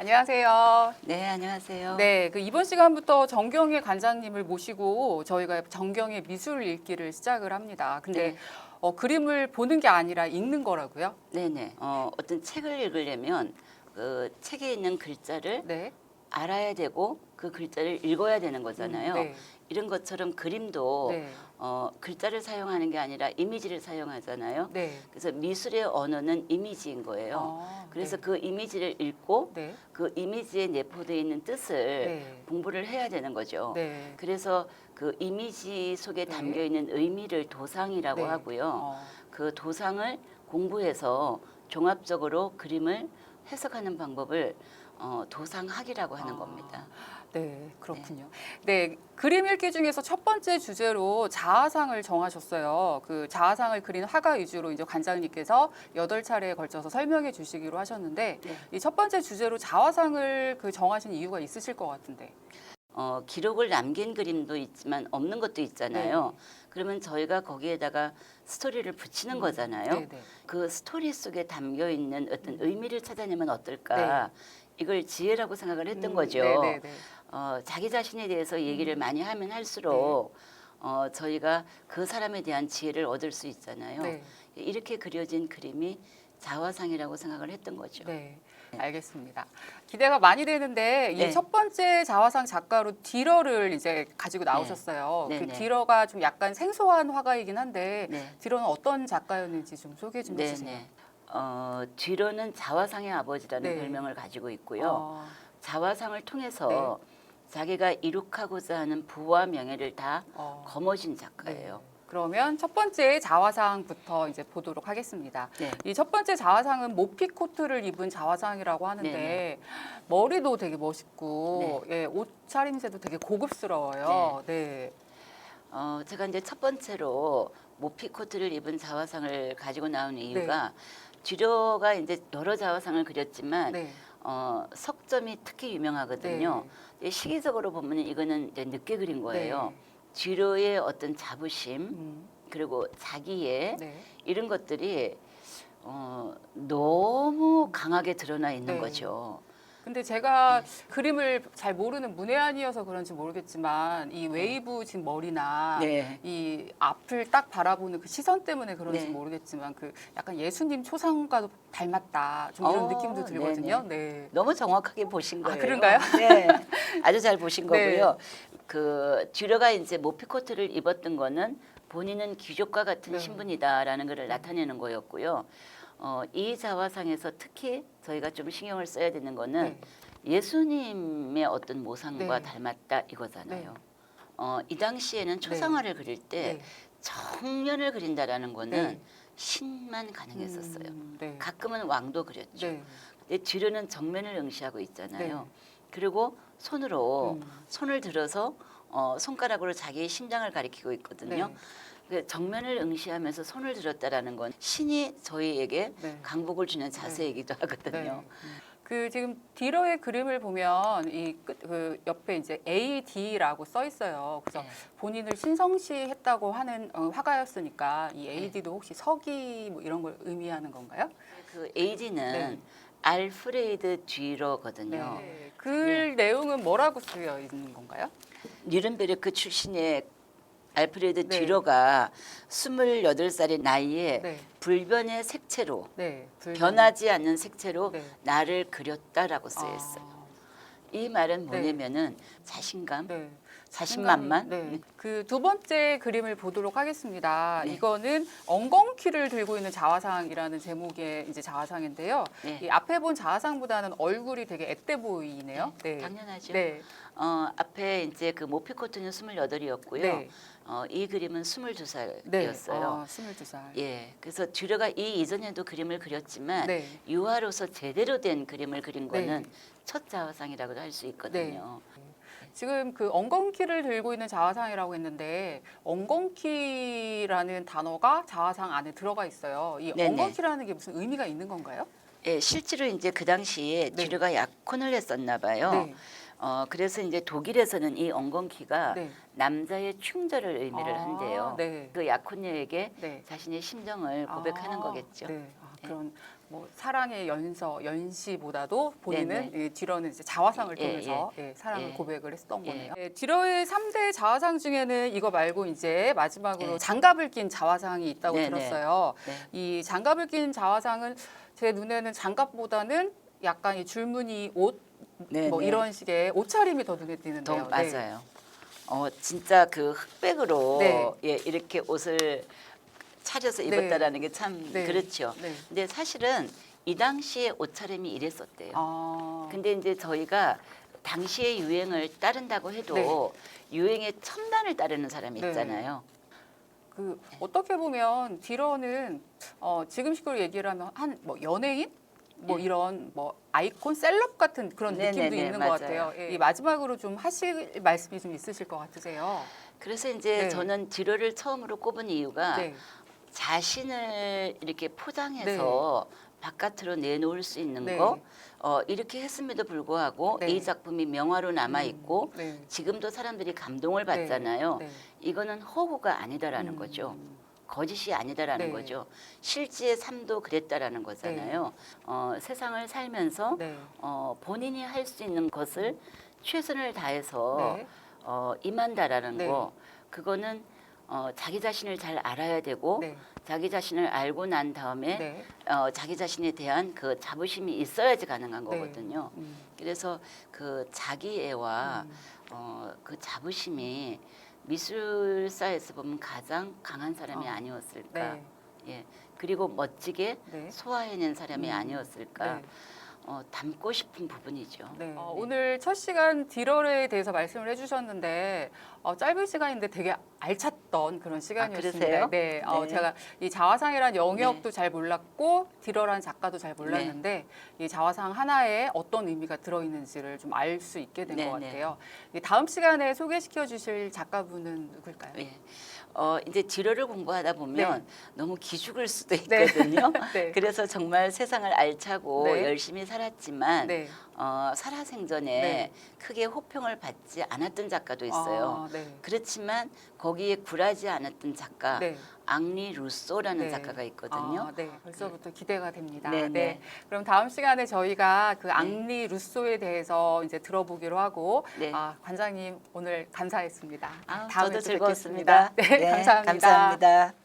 안녕하세요. 네, 안녕하세요. 네, 이번 시간부터 정경혜 관장님을 모시고 저희가 정경혜 미술 읽기를 시작을 합니다. 근데 네. 그림을 보는 게 아니라 읽는 거라고요? 네네. 어떤 책을 읽으려면 그 책에 있는 글자를 네. 알아야 되고 그 글자를 읽어야 되는 거잖아요. 네. 이런 것처럼 그림도 네. 글자를 사용하는 게 아니라 이미지를 사용하잖아요. 네. 그래서 미술의 언어는 이미지인 거예요. 그래서 네. 그 이미지를 읽고 네. 그 이미지에 내포되어 있는 뜻을 네. 공부를 해야 되는 거죠. 네. 그래서 그 이미지 속에 네. 담겨 있는 의미를 도상이라고 네. 하고요. 그 도상을 공부해서 종합적으로 그림을 해석하는 방법을 도상학이라고 하는 겁니다. 네, 그렇군요. 네, 그림 읽기 중에서 첫 번째 주제로 자아상을 정하셨어요. 그 자아상을 그린 화가 위주로 이제 관장님께서 8차례에 걸쳐서 설명해 주시기로 하셨는데 네. 이 첫 번째 주제로 자아상을 정하신 이유가 있으실 것 같은데. 기록을 남긴 그림도 있지만 없는 것도 있잖아요. 그러면 저희가 거기에다가 스토리를 붙이는 거잖아요. 네, 네. 그 스토리 속에 담겨 있는 어떤 의미를 찾아내면 어떨까? 이걸 지혜라고 생각을 했던 거죠. 네, 네, 네. 자기 자신에 대해서 얘기를 많이 하면 할수록 저희가 그 사람에 대한 지혜를 얻을 수 있잖아요. 네. 이렇게 그려진 그림이 자화상이라고 생각을 했던 거죠. 네. 알겠습니다. 기대가 많이 되는데 네. 이 첫 번째 자화상 작가로 듀러를 이제 가지고 나오셨어요. 네. 그 네. 듀러가 좀 약간 생소한 화가이긴 한데 네. 듀러는 어떤 작가였는지 좀 소개 좀 네, 해주세요. 네. 뒤로는 자화상의 아버지라는 네. 별명을 가지고 있고요. 어, 자화상을 통해서 자기가 이룩하고자 하는 부와 명예를 다 어, 거머쥔 작가예요. 네. 그러면 첫 번째 자화상부터 이제 보도록 하겠습니다. 네. 이 첫 번째 자화상은 모피 코트를 입은 자화상이라고 하는데 네, 머리도 되게 멋있고 예, 옷차림새도 되게 고급스러워요. 네. 제가 이제 첫 번째로 모피 코트를 입은 자화상을 가지고 나온 이유가 뒤로가 이제 여러 자화상을 그렸지만 네. 석점이 특히 유명하거든요. 시기적으로 보면 이거는 이제 늦게 그린 거예요. 뒤로의 어떤 자부심 그리고 자기의 네. 이런 것들이 너무 강하게 드러나 있는 네. 거죠. 근데 제가 그림을 잘 모르는 문외한이어서 그런지 모르겠지만 이 웨이브 진 머리나 네. 이 앞을 딱 바라보는 그 시선 때문에 그런지 네. 모르겠지만 그 약간 예수님 초상과도 닮았다 좀 이런 느낌도 들거든요. 네. 너무 정확하게 보신 거예요. 그런가요? 네, 아주 잘 보신 네. 거고요. 그 뒤로가 이제 모피 코트를 입었던 거는 본인은 귀족과 같은 신분이다라는 것을 나타내는 거였고요. 이 자화상에서 특히 저희가 좀 신경을 써야 되는 거는 예수님의 어떤 모상과 닮았다 이거잖아요. 이 당시에는 초상화를 그릴 때 청년을 그린다라는 거는 신만 가능했었어요. 가끔은 왕도 그렸죠. 근데 뒤로는 정면을 응시하고 있잖아요. 그리고 손으로 손을 들어서 손가락으로 자기의 심장을 가리키고 있거든요. 정면을 응시하면서 손을 들었다라는 건 신이 저희에게 강복을 주는 자세이기도 하거든요. 그 지금 딜러의 그림을 보면 그 옆에 이제 AD라고 써 있어요. 그래서 본인을 신성시했다고 하는 화가였으니까 이 AD도 혹시 서기 뭐 이런 걸 의미하는 건가요? 그 AD는 알프레드 듀러거든요. 글 내용은 뭐라고 쓰여 있는 건가요? 뉘른베르크 출신의 알프레드 듀러가 28살의 나이에 불변의 색채로 변하지 않는 색채로 나를 그렸다라고 쓰여 있어요. 이 말은 뭐냐면은 자신감, 자신만만. 그 두 번째 그림을 보도록 하겠습니다. 이거는 엉겅퀴를 들고 있는 자화상이라는 제목의 이제 자화상인데요. 이 앞에 본 자화상보다는 얼굴이 되게 앳돼 보이네요. 당연하죠. 앞에 이제 그 모피 코트는 28이었고요. 이 그림은 22살이었어요. 22살. 예, 그래서 듀러가 이 이전에도 그림을 그렸지만 유화로서 제대로 된 그림을 그린 거는 첫 자화상이라고도 할 수 있거든요. 지금 그 엉겅퀴를 들고 있는 자화상이라고 했는데 엉겅퀴라는 단어가 자화상 안에 들어가 있어요. 이 엉겅퀴라는 게 무슨 의미가 있는 건가요? 예, 실제로 이제 그 당시에 듀러가 약혼을 했었나 봐요. 그래서 이제 독일에서는 이 엉겅퀴가 남자의 충절을 의미를 한대요. 그 약혼녀에게 자신의 심정을 고백하는 거겠죠. 그런 뭐 사랑의 연시보다도 본인은 네네. 이 뒤러는 이제 자화상을 예, 통해서 사랑을 예. 고백을 했던 예. 거네요. 뒤러의 3대 자화상 중에는 이거 말고 이제 마지막으로 예. 장갑을 낀 자화상이 있다고 네네. 들었어요. 네. 이 장갑을 낀 자화상은 제 눈에는 장갑보다는 약간 이 줄무늬 옷 네, 뭐 네. 이런 식의 옷차림이 더 눈에 띄는데요. 더 맞아요. 진짜 그 흑백으로 네. 예, 이렇게 옷을 차려서 네. 입었다라는 게 참 네. 그렇죠. 네. 근데 사실은 이 당시에 옷차림이 이랬었대요. 아. 근데 이제 저희가 당시의 유행을 따른다고 해도 유행의 첨단을 따르는 사람이 네. 있잖아요. 그 어떻게 보면 디러는 지금 식으로 얘기를 하면 한 뭐 연예인 뭐 예. 이런 뭐 아이콘 셀럽 같은 그런 느낌도 네네네, 있는 맞아요. 것 같아요. 이 마지막으로 좀 하실 말씀이 좀 있으실 것 같으세요. 그래서 이제 네. 저는 디러를 처음으로 꼽은 이유가 네. 자신을 이렇게 포장해서 바깥으로 내놓을 수 있는 네. 거 이렇게 했음에도 불구하고 네. 이 작품이 명화로 남아 있고 네. 지금도 사람들이 감동을 받잖아요. 네. 이거는 허구가 아니다라는 거죠. 거짓이 아니다라는 네. 거죠. 실지의 삶도 그랬다라는 거잖아요. 세상을 살면서 네. 본인이 할 수 있는 것을 최선을 다해서 네. 임한다라는 네. 거 그거는 자기 자신을 잘 알아야 되고 네. 자기 자신을 알고 난 다음에 네. 자기 자신에 대한 그 자부심이 있어야지 가능한 네. 거거든요. 그래서 그 자기애와 그 자부심이 미술사에서 보면 가장 강한 사람이 아니었을까. 네. 예. 그리고 멋지게 네. 소화해낸 사람이 아니었을까. 네. 닮고 싶은 부분이죠. 네. 오늘 첫 시간 디러에 대해서 말씀을 해주셨는데 짧은 시간인데 되게 알찼던 그런 시간이었습니다. 그러세요? 네. 네. 제가 이 자화상이란 영역도 잘 몰랐고 디러란 작가도 잘 몰랐는데 이 자화상 하나에 어떤 의미가 들어있는지를 좀 알 수 있게 된 것 네, 네. 같아요. 이 다음 시간에 소개시켜 주실 작가분은 누굴까요? 예. 이제 지료를 공부하다 보면 네. 너무 기죽을 수도 네. 있거든요. 네. 그래서 정말 세상을 알차고 네. 열심히 살았지만 네. 살아생전에 네. 크게 호평을 받지 않았던 작가도 있어요. 네. 그렇지만 거기에 굴하지 않았던 작가 네. 앙리 루소라는 네. 작가가 있거든요. 네, 벌써부터 기대가 됩니다. 네, 네, 네. 그럼 다음 시간에 저희가 그 앙리 루소에 대해서 이제 들어보기로 하고, 네. 관장님 오늘 감사했습니다. 저도 다음에 또 즐거웠습니다. 뵙겠습니다. 네, 감사합니다. 감사합니다.